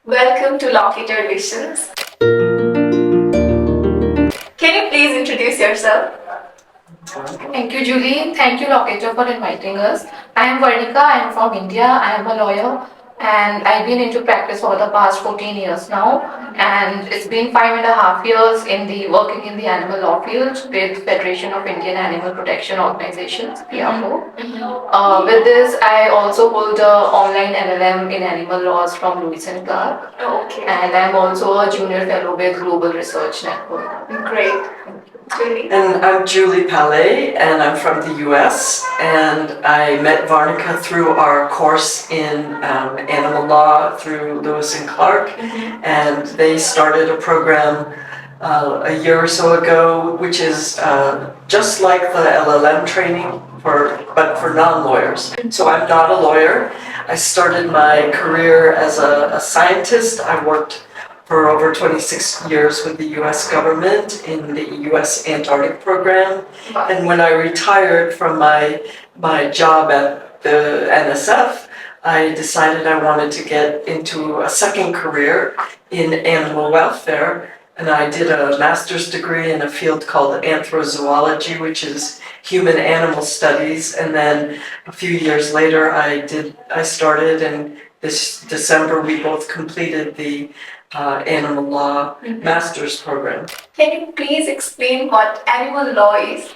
Welcome to Lawcater Editions. Can you please introduce yourself? Thank you, Julie. Thank you, Lawcater, for inviting us. I am Varnika. I am from India. I am a lawyer, and I've been into practice for the past 14 years now. And it's been 5.5 years in the working in the animal law field with Federation of Indian Animal Protection Organizations (FIAPO). With this, I also hold a online LLM in animal laws from Lewis and Clark, Okay. and I'm also a junior fellow with Global Research Network. Great. Julie? And I'm Julie Palais, and I'm from the US, and I met Varnika through our course in animal law through Lewis and Clark, and they started a program a year or so ago, which is just like the LLM training, but for non-lawyers. So I'm not a lawyer. I started my career as a scientist. I worked for over 26 years with the US government in the US Antarctic program. And when I retired from my job at the NSF, I decided I wanted to get into a second career in animal welfare. And I did a master's degree in a field called anthrozoology, which is human animal studies. And then a few years later, I started, and this December we both completed the animal law master's program. Can you please explain what animal law is?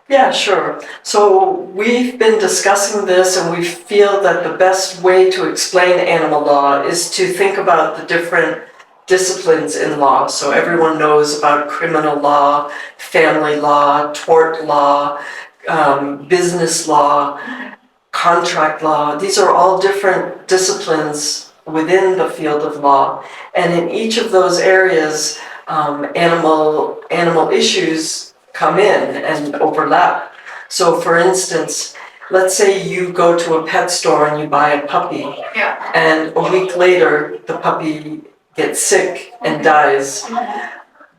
Yeah, sure. So we've been discussing this, and we feel that the best way to explain animal law is to think about the different disciplines in law. So everyone knows about criminal law, family law, tort law, business law, contract law. These are all different disciplines within the field of law. And in each of those areas, animal issues come in and overlap. So for instance, let's say you go to a pet store and you buy a puppy, and a week later the puppy gets sick and dies.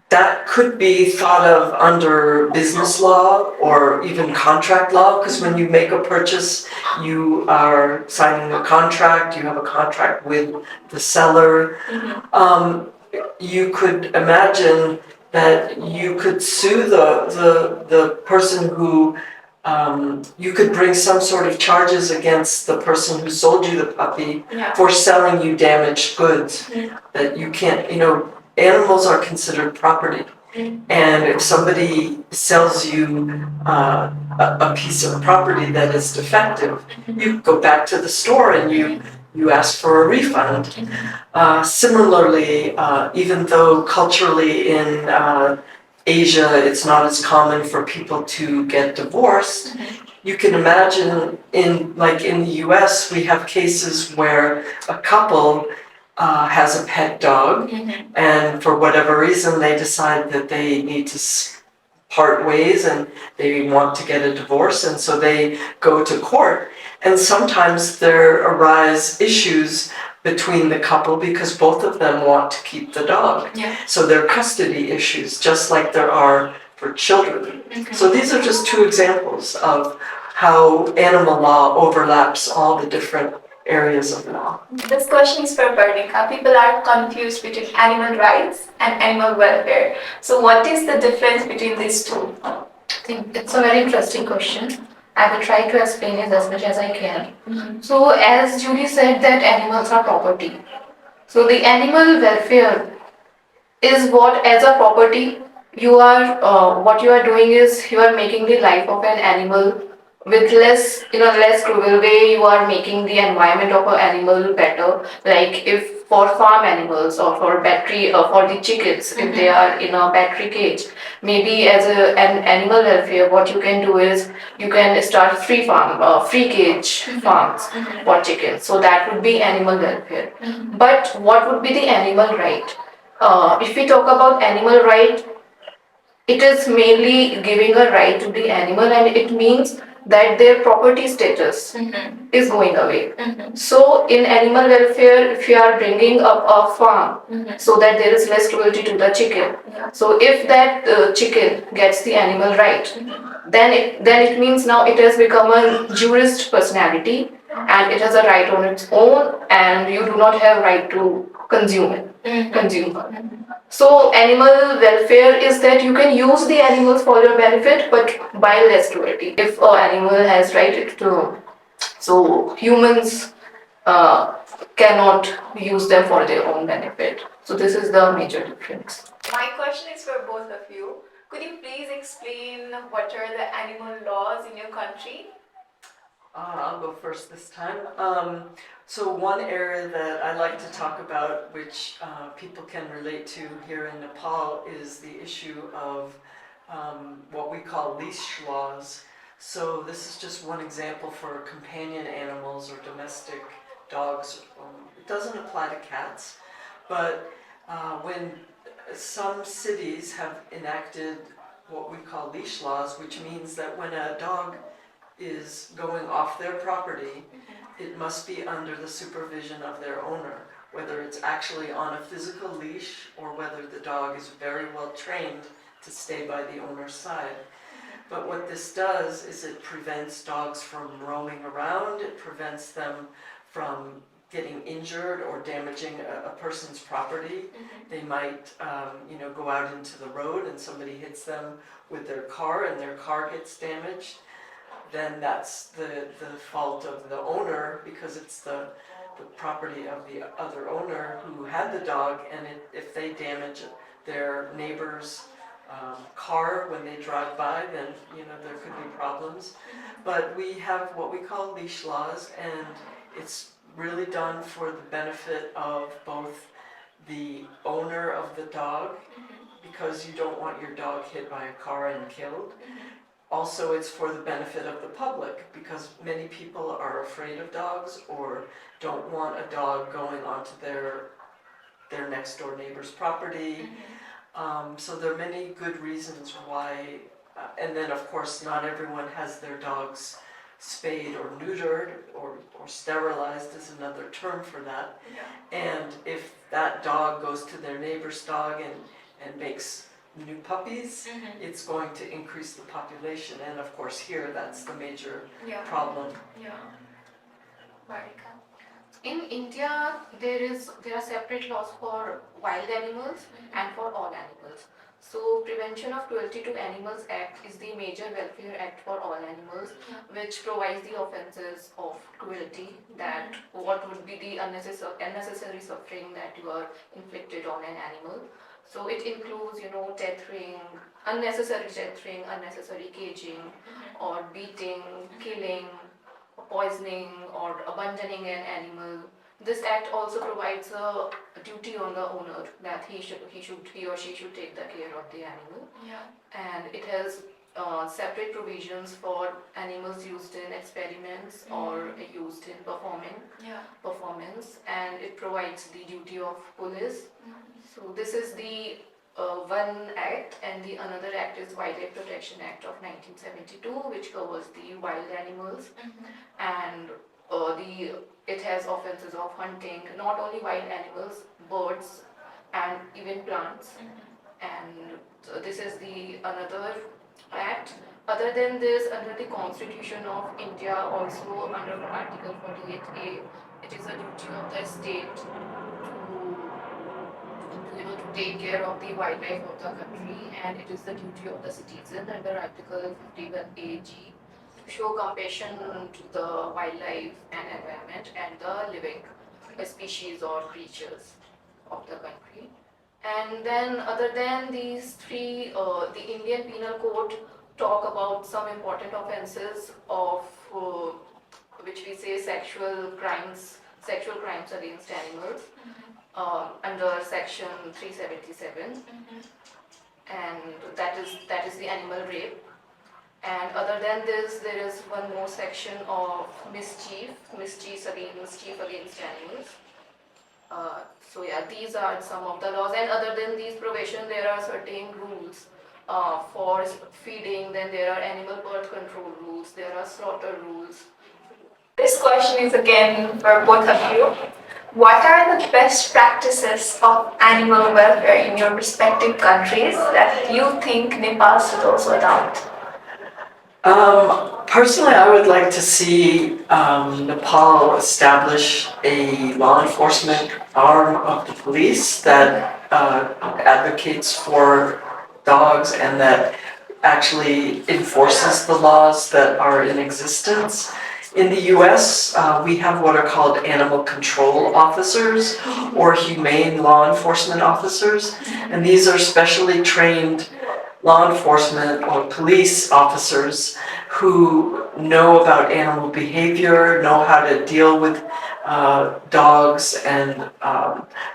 That could be thought of under business law or even contract law, because when you make a purchase, you are signing a contract, you have a contract with the seller. You could imagine that you could sue the person who, you could bring some sort of charges against the person who sold you the puppy for selling you damaged goods. That you can't, animals are considered property. And if somebody sells you a piece of property that is defective, you go back to the store and you ask for a refund. Similarly, even though culturally in Asia it's not as common for people to get divorced, you can imagine in the US we have cases where a couple has a pet dog, and for whatever reason they decide that they need to part ways and they want to get a divorce, and so they go to court. And sometimes there arise issues between the couple because both of them want to keep the dog. So there are custody issues, just like there are for children. So these are just two examples of how animal law overlaps all the different areas of law. This question is for Varnika. People are confused between animal rights and animal welfare. So what is the difference between these two? I think it's a very interesting question. I will try to explain it as much as I can. So, as Julie said, that animals are property. So, the animal welfare is what, as a property, what you are doing is you are making the life of an animal with less, less cruel way. You are making the environment of an animal better. Like if for farm animals or for for the chickens, if they are in a battery cage, maybe as an animal welfare, what you can do is you can start free cage farms for chickens. So that would be animal welfare. But what would be the animal right? If we talk about animal right, it is mainly giving a right to the animal, and it means that their property status is going away. So in animal welfare, if you are bringing up a farm so that there is less cruelty to the chicken, so if that chicken gets the animal right, then it means now it has become a jurist personality and it has a right on its own, and you do not have right to consumer. So animal welfare is that you can use the animals for your benefit, but by less cruelty. If an animal has right to, so humans cannot use them for their own benefit. So this is the major difference. My question is for both of you. Could you please explain what are the animal laws in your country? I'll go first this time. So one area that I like to talk about, which people can relate to here in Nepal, is the issue of what we call leash laws. So this is just one example for companion animals or domestic dogs. It doesn't apply to cats, but when some cities have enacted what we call leash laws, which means that when a dog is going off their property, it must be under the supervision of their owner, whether it's actually on a physical leash or whether the dog is very well trained to stay by the owner's side. But what this does is it prevents dogs from roaming around, it prevents them from getting injured or damaging a person's property. They might go out into the road and somebody hits them with their car and their car gets damaged. Then that's the fault of the owner, because it's the property of the other owner who had the dog, and if they damage their neighbor's car when they drive by, then there could be problems. But we have what we call leash laws, and it's really done for the benefit of both the owner of the dog, because you don't want your dog hit by a car and killed. Also, it's for the benefit of the public, because many people are afraid of dogs or don't want a dog going onto their next door neighbor's property. So there are many good reasons why, and then of course not everyone has their dogs spayed or neutered or sterilized is another term for that. And if that dog goes to their neighbor's dog and makes new puppies, it's going to increase the population, and of course here that's the major problem. Varnika. In India, there are separate laws for wild animals and for all animals. So Prevention of Cruelty to Animals Act is the major welfare act for all animals, which provides the offences of cruelty, that what would be the unnecessary suffering that you are inflicted on an animal. So it includes, tethering, unnecessary tethering, unnecessary caging, or beating, killing, poisoning, or abandoning an animal. This act also provides a duty on the owner that he or she should take the care of the animal. And it has separate provisions for animals used in experiments or used in performance, and it provides the duty of police. So this is the one act, and the another act is Wildlife Protection Act of 1972, which covers the wild animals, and it has offences of hunting not only wild animals, birds, and even plants. And so this is the another act. Other than this, under the Constitution of India, also under Article 48A, it is a duty of the state to take care of the wildlife of the country, and it is the duty of the citizen under Article 51AG to show compassion to the wildlife and environment and the living species or creatures of the country. And then other than these three, the Indian Penal Code talk about some important offences of which we say sexual crimes against animals, under section 377, and that is the animal rape. And other than this, there is one more section of mischief against animals. So these are some of the laws, and other than these provisions, there are certain rules for feeding. Then there are animal birth control rules, there are slaughter rules. This question is again for both of you. What are the best practices of animal welfare in your respective countries that you think Nepal should also adopt? Personally, I would like to see Nepal establish a law enforcement arm of the police that advocates for dogs and that actually enforces the laws that are in existence. In the US, we have what are called animal control officers or humane law enforcement officers, and these are specially trained law enforcement or police officers who know about animal behavior, know how to deal with dogs, and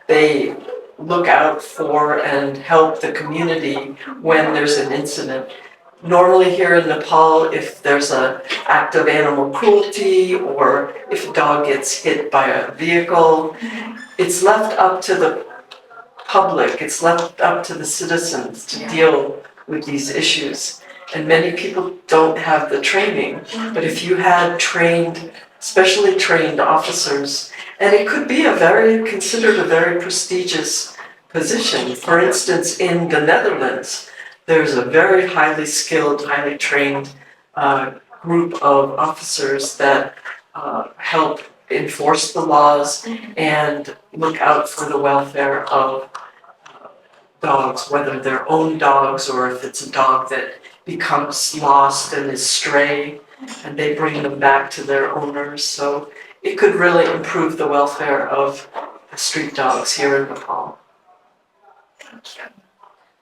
they look out for and help the community when there's an incident. Normally here in Nepal, if there's an act of animal cruelty or if a dog gets hit by a vehicle, it's left up to the public, it's left up to the citizens to deal with these issues. And many people don't have the training, but if you had trained, specially trained officers, and it could be considered a very prestigious position. For instance, in the Netherlands, there's a very highly skilled, highly trained group of officers that help enforce the laws and look out for the welfare of dogs, whether they're own dogs or if it's a dog that becomes lost and is stray and they bring them back to their owners. So it could really improve the welfare of the street dogs here in Nepal.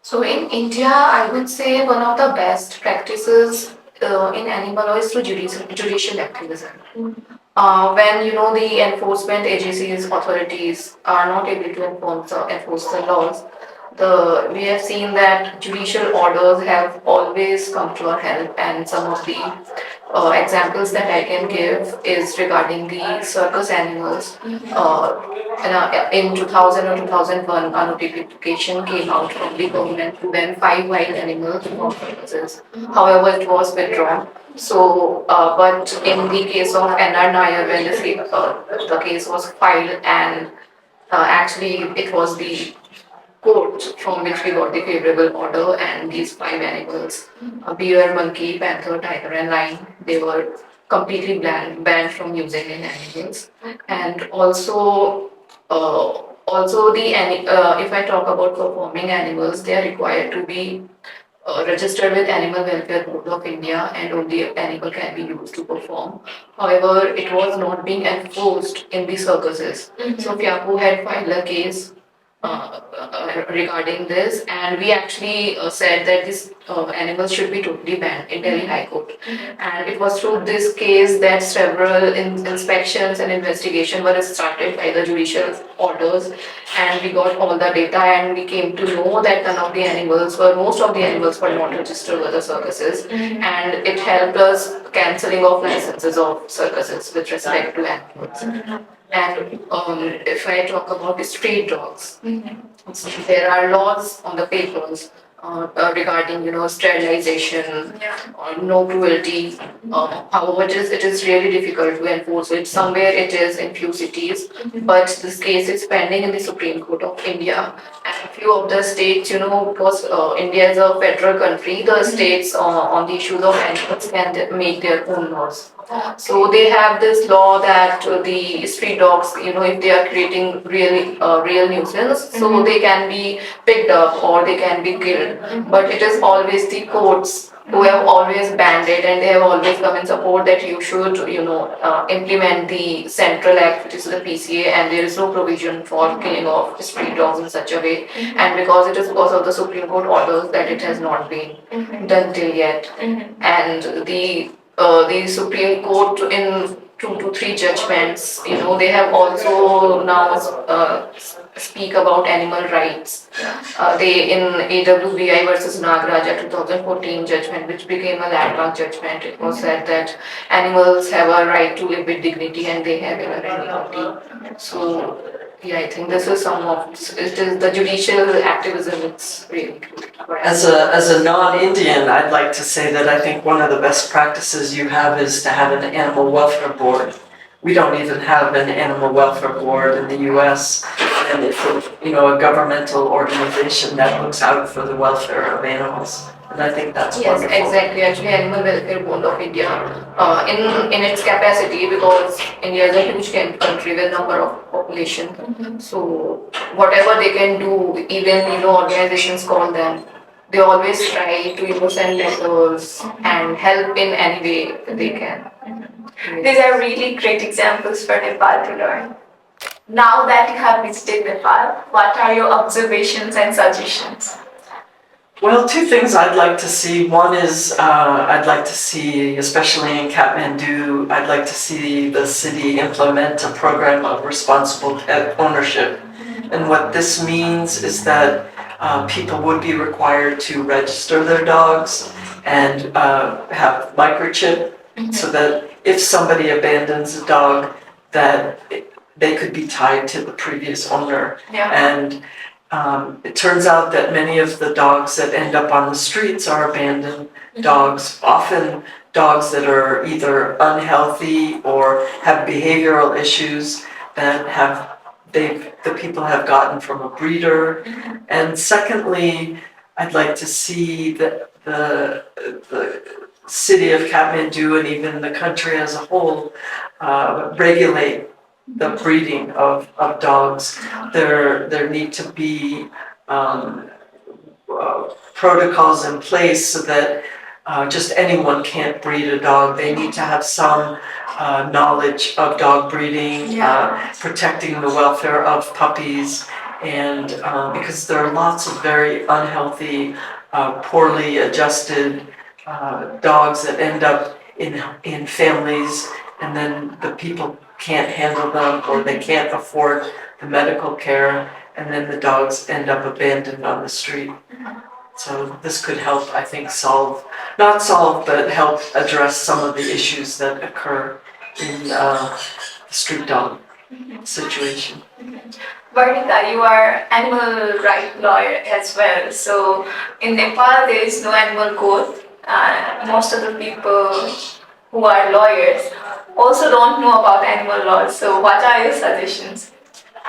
So in India, I would say one of the best practices in animal law is through judicial activism. When the enforcement agencies, authorities are not able to enforce the laws, we have seen that judicial orders have always come to our help, and some of the examples that I can give is regarding the circus animals. In 2000 or 2001, a notification came out from the government to ban 5 wild animals from circuses. However, it was withdrawn. So, but in the case of NR Nair, when the case was filed, and actually it was the court from which we got the favorable order, and these 5 animals, bear, monkey, panther, tiger and lion, they were completely banned from using in animals. And also if I talk about performing animals, they are required to be registered with Animal Welfare Board of India, and only animal can be used to perform. However, it was not being enforced in the circuses. So FIAPO had filed a case regarding this, and we actually said that these animals should be totally banned in Delhi High Court. And it was through this case that several inspections and investigation were started by the judicial orders, and we got all the data, and we came to know that most of the animals were not registered with the circuses, and it helped us cancelling of licenses of circuses with respect to animals. And if I talk about the street dogs, there are laws on the papers regarding sterilization or no cruelty. However, it is really difficult to enforce it. Somewhere it is in few cities, but this case is pending in the Supreme Court of India. And few of the states, because India is a federal country, the states on the issues of animals can make their own laws. So they have this law that the street dogs, if they are creating real nuisance, so they can be picked up or they can be killed. But it is always the courts who have always banned it, and they have always come in support that you should, implement the Central Act, which is the PCA, and there is no provision for killing of street dogs in such a way. And because it is because of the Supreme Court orders that it has not been done till yet. And the Supreme Court in 2 to 3 judgments, they have also now speak about animal rights. They in AWBI versus Nagaraja 2014 judgment, which became a landmark judgment, it was said that animals have a right to live with dignity and they have inner dignity. So yeah, I think this is it is the judicial activism. It's really good. As a non-Indian, I'd like to say that I think one of the best practices you have is to have an animal welfare board. We don't even have an animal welfare board in the US, and it's a governmental organization that looks out for the welfare of animals. And I think that's Yes, wonderful. exactly. Actually, Animal Welfare Board of India, in its capacity, because India is a huge country with number of population. So whatever they can do, even organizations call them, they always try to send letters and help in any way they can. These are really great examples for Nepal to learn. Now that you have visited Nepal, what are your observations and suggestions? Well, two things I'd like to see. One is I'd like to see, especially in Kathmandu, I'd like to see the city implement a program of responsible pet ownership. And what this means is that people would be required to register their dogs and have microchip so that if somebody abandons a dog, that they could be tied to the previous owner. Yeah. And it turns out that many of the dogs that end up on the streets are abandoned dogs, often dogs that are either unhealthy or have behavioral issues that the people have gotten from a breeder. And secondly, I'd like to see the city of Kathmandu and even the country as a whole regulate the breeding of dogs. There need to be protocols in place so that just anyone can't breed a dog. They need to have some knowledge of dog breeding, protecting the welfare of puppies, and because there are lots of very unhealthy, poorly adjusted dogs that end up in families, and then the people can't handle them or they can't afford the medical care, and then the dogs end up abandoned on the street. So this could help, I think, not solve, but help address some of the issues that occur in the street dog situation. Varnika, you are animal rights lawyer as well. So in Nepal, there is no animal code. Most of the people who are lawyers also don't know about animal laws. So what are your suggestions?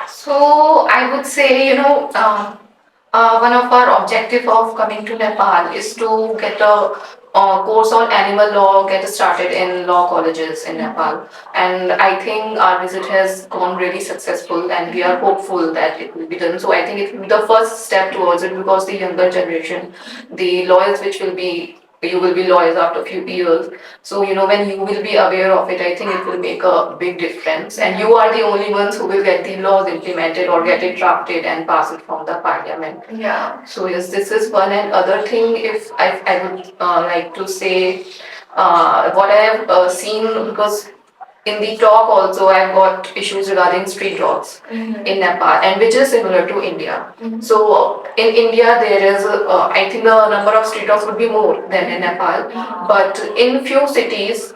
So I would say, one of our objective of coming to Nepal is to get a course on animal law, get started in law colleges in Nepal. And I think our visit has gone really successful and we are hopeful that it will be done. So I think it will be the first step towards it, because the younger generation, the lawyers you will be lawyers after a few years. So, when you will be aware of it, I think it will make a big difference. And you are the only ones who will get the laws implemented or get it drafted and pass it from the parliament. Yeah. So, yes, this is one. And other thing, if I would like to say what I have seen, because in the talk also I've got issues regarding street dogs in Nepal, and which is similar to India. So in India there is I think the number of street dogs would be more than in Nepal, but in few cities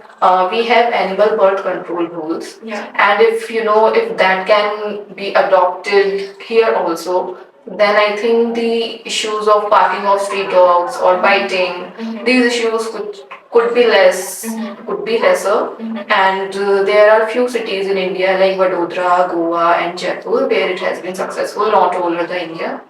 we have animal birth control rules, and if that can be adopted here also, then I think the issues of parking of street dogs or biting, these issues could be lesser. And there are few cities in India like Vadodara, Goa and Jaipur where it has been successful, not all over the India,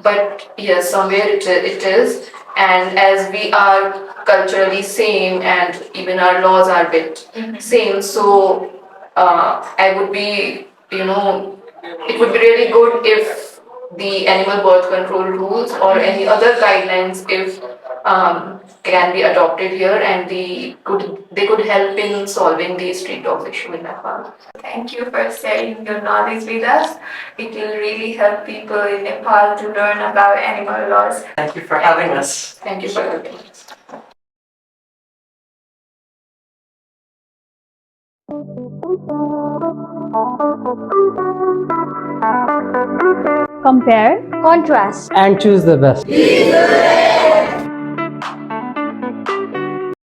but yes, somewhere it is. And as we are culturally same and even our laws are a bit same, so I would be, it would be really good if the animal birth control rules or any other guidelines, if can be adopted here, and they could help in solving the street dogs issue in Nepal. Thank you for sharing your knowledge with us. It will really help people in Nepal to learn about animal laws. Thank you for having us. Thank you for having us. Compare, contrast, and choose the best.